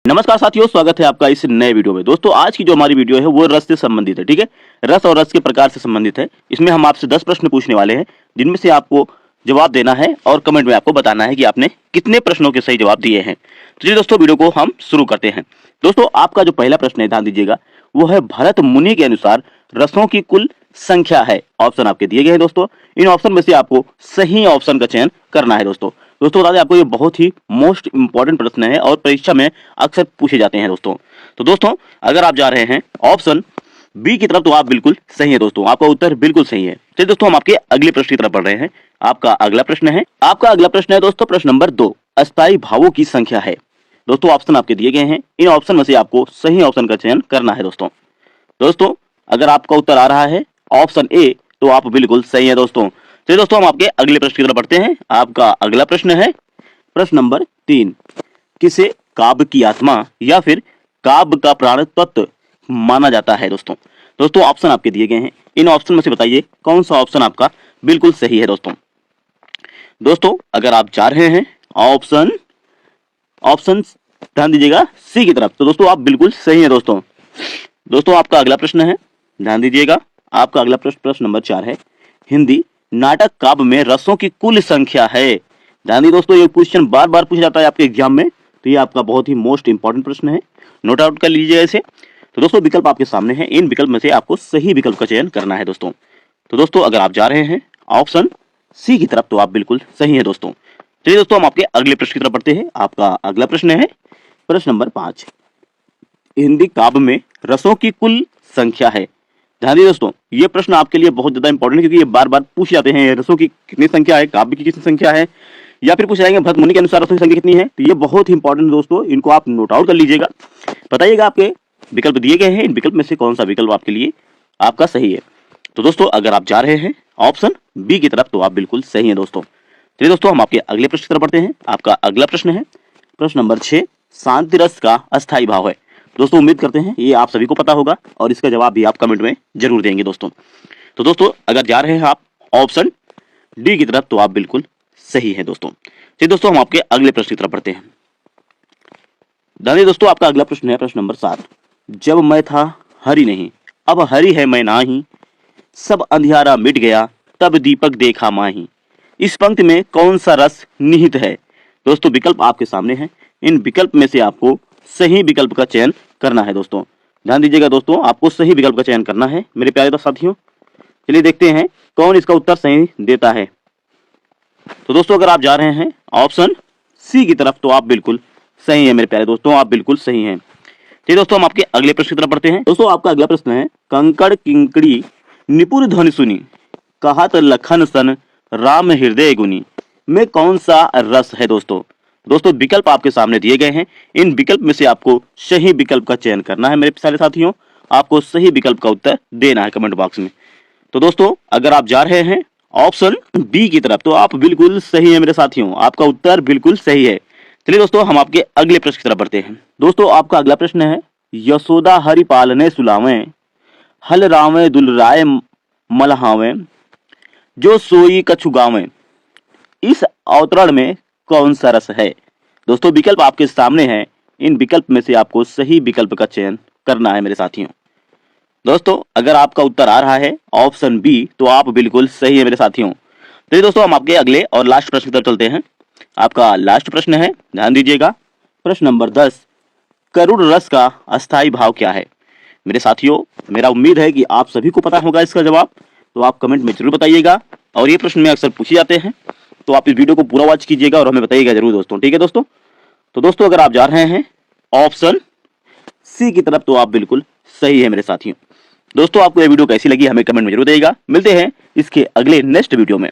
नमस्कार साथियों, स्वागत है आपका इस नए वीडियो में। दोस्तों आज की जो हमारी वीडियो है वो रस से संबंधित है। ठीक है, रस और रस के प्रकार से संबंधित है। इसमें हम आपसे 10 प्रश्न पूछने वाले हैं, जिनमें से आपको जवाब देना है और कमेंट में आपको बताना है कि आपने कितने प्रश्नों के सही जवाब दिए हैं। तो चलिए दोस्तों, वीडियो को हम शुरू करते हैं। दोस्तों आपका जो पहला प्रश्न है, ध्यान दीजिएगा, वो है भरत मुनि के अनुसार रसों की कुल संख्या है। ऑप्शन आपके दिए गए हैं दोस्तों। इन ऑप्शन में से आपको सही ऑप्शन का चयन करना है। दोस्तों बता दें आपको, ये बहुत ही मोस्ट इंपॉर्टेंट प्रश्न है और परीक्षा में अक्सर पूछे जाते हैं दोस्तों। तो दोस्तों अगर आप जा रहे हैं ऑप्शन बी की तरफ तो आप बिल्कुल सही है दोस्तों, आपका उत्तर बिल्कुल सही है। चलिए दोस्तों, हम आपके अगले प्रश्न की तरफ बढ़ रहे हैं। आपका अगला प्रश्न है दोस्तों, प्रश्न नंबर 2, अस्थायी भावों की संख्या है। दोस्तों ऑप्शन आपके दिए गए हैं। इन ऑप्शन में से आपको सही ऑप्शन का चयन करना है दोस्तों अगर आपका उत्तर आ रहा है ऑप्शन ए तो आप बिल्कुल सही है दोस्तों। चलिए दोस्तों, हम आपके अगले प्रश्न की तरफ बढ़ते हैं। आपका अगला प्रश्न है प्रश्न नंबर 3, किसे काव्य की आत्मा या फिर काव्य का प्राण तत्व माना जाता है दोस्तों ऑप्शन आपके दिए गए हैं। इन ऑप्शन में से बताइए कौन सा ऑप्शन आपका बिल्कुल सही है दोस्तों अगर आप जा रहे हैं ऑप्शन ध्यान दीजिएगा सी की तरफ, तो दोस्तों आप बिल्कुल सही है दोस्तों आपका अगला प्रश्न है, ध्यान दीजिएगा, आपका अगला प्रश्न नंबर 4 है, हिंदी नाटक काव्य में रसों की कुल संख्या है। ध्यान दीजिए दोस्तों, ये क्वेश्चन बार बार पूछा जाता है आपके एग्जाम में, तो ये आपका बहुत ही मोस्ट इंपॉर्टेंट प्रश्न है, नोट आउट कर लीजिए इसे। तो दोस्तों विकल्प आपके सामने है, इन विकल्प में से आपको सही विकल्प का चयन करना है दोस्तों। तो दोस्तों अगर आप जा रहे हैं ऑप्शन सी की तरफ तो आप बिल्कुल सही है दोस्तों। चलिए दोस्तों, हम आपके अगले प्रश्न की तरफ बढ़ते हैं। आपका अगला प्रश्न है प्रश्न नंबर 5, हिंदी काव्य में रसों की कुल संख्या है। ध्यान दीजिए दोस्तों, ये प्रश्न आपके लिए बहुत ज्यादा इंपॉर्टेंट है, क्योंकि ये बार बार पूछ जाते हैं, रसों की कितनी संख्या है, काव्य की कितनी संख्या है, या फिर पूछ जाएंगे भरत मुनि के अनुसार रसों की संख्या कितनी है। तो ये बहुत ही इंपॉर्टेंट दोस्तों, इनको आप नोट आउट कर लीजिएगा। बताइएगा आपके विकल्प दिए गए हैं, इन विकल्प में से कौन सा विकल्प आपके लिए आपका सही है। तो दोस्तों अगर आप जा रहे हैं ऑप्शन बी की तरफ तो आप बिल्कुल सही है दोस्तों। चलिए दोस्तों, हम आपके अगले प्रश्न की तरफ बढ़ते हैं। आपका अगला प्रश्न है प्रश्न नंबर 6, शांति रस का अस्थायी भाव है। दोस्तों उम्मीद करते हैं ये आप सभी को पता होगा और इसका जवाब भी आप कमेंट में जरूर देंगे दोस्तों। तो दोस्तों अगर जा रहे हैं आप ऑप्शन डी की तरफ तो आप बिल्कुल सही है दोस्तों। चलिए दोस्तों, हम आपके अगले प्रश्न की तरफ बढ़ते हैं। दोस्तों आपका अगला प्रश्न है प्रश्न नंबर 7, जब मैं था हरि नहीं अब हरि है मैं नाही, सब अंधियारा मिट गया तब दीपक देखा माही। इस पंक्ति में कौन सा रस निहित है। दोस्तों विकल्प आपके सामने है, इन विकल्प में से आपको सही विकल्प का चयन करना है दोस्तों। ध्यान दीजिएगा दोस्तों, आपको सही विकल्प का चयन करना है मेरे प्यारे साथियों। चलिए देखते हैं कौन इसका उत्तर सही देता है। तो दोस्तों अगर आप जा रहे हैं ऑप्शन सी की तरफ तो आप बिल्कुल सही है मेरे प्यारे दोस्तों, आप बिल्कुल सही हैं। चलिए दोस्तों, हम आपके अगले प्रश्न की तरफ बढ़ते हैं। दोस्तों आपका अगला प्रश्न है, कंकड़ किंकड़ी निपुर ध्वनि सुनी, कहत लखन सन राम हृदय गुनी में कौन सा रस है दोस्तों विकल्प आपके सामने दिए गए हैं। इन विकल्प में से आपको सही विकल्प का चयन करना है मेरे सारे साथियों, आपको सही विकल्प का उत्तर देना है कमेंट बॉक्स में। तो दोस्तों अगर आप जा रहे हैं ऑप्शन बी की तरफ तो आप बिल्कुल सही है मेरे साथियों, आपका उत्तर बिल्कुल सही है। चलिए दोस्तों, हम आपके अगले प्रश्न की तरफ बढ़ते हैं। दोस्तों आपका अगला प्रश्न है, यशोदा हरि पालने सुलावे, हल रावे दुलराय मलहावे, जो सोई कछु गावे, इस अवतरण में कौन सा रस है। दोस्तों विकल्प आपके सामने है, इन विकल्प में से आपको सही विकल्प का चयन करना है मेरे साथियों। दोस्तों अगर आपका उत्तर आ रहा है ऑप्शन बी तो आप बिल्कुल सही है मेरे साथियों। चलिए दोस्तों, हम आपके अगले और लास्ट प्रश्न की तरफ चलते हैं। आपका लास्ट प्रश्न है, ध्यान दीजिएगा, प्रश्न नंबर 10, करुण रस का अस्थायी भाव क्या है। मेरे साथियों मेरा उम्मीद है कि आप सभी को पता होगा इसका जवाब, तो आप कमेंट में जरूर बताइएगा। और ये प्रश्न में अक्सर पूछे जाते हैं, तो आप इस वीडियो को पूरा वॉच कीजिएगा और हमें बताइएगा जरूर दोस्तों, ठीक है दोस्तों। तो दोस्तों अगर आप जा रहे हैं ऑप्शन सी की तरफ तो आप बिल्कुल सही है मेरे साथियों। दोस्तों आपको ये वीडियो कैसी लगी हमें कमेंट में जरूर देगा। मिलते हैं इसके अगले नेक्स्ट वीडियो में।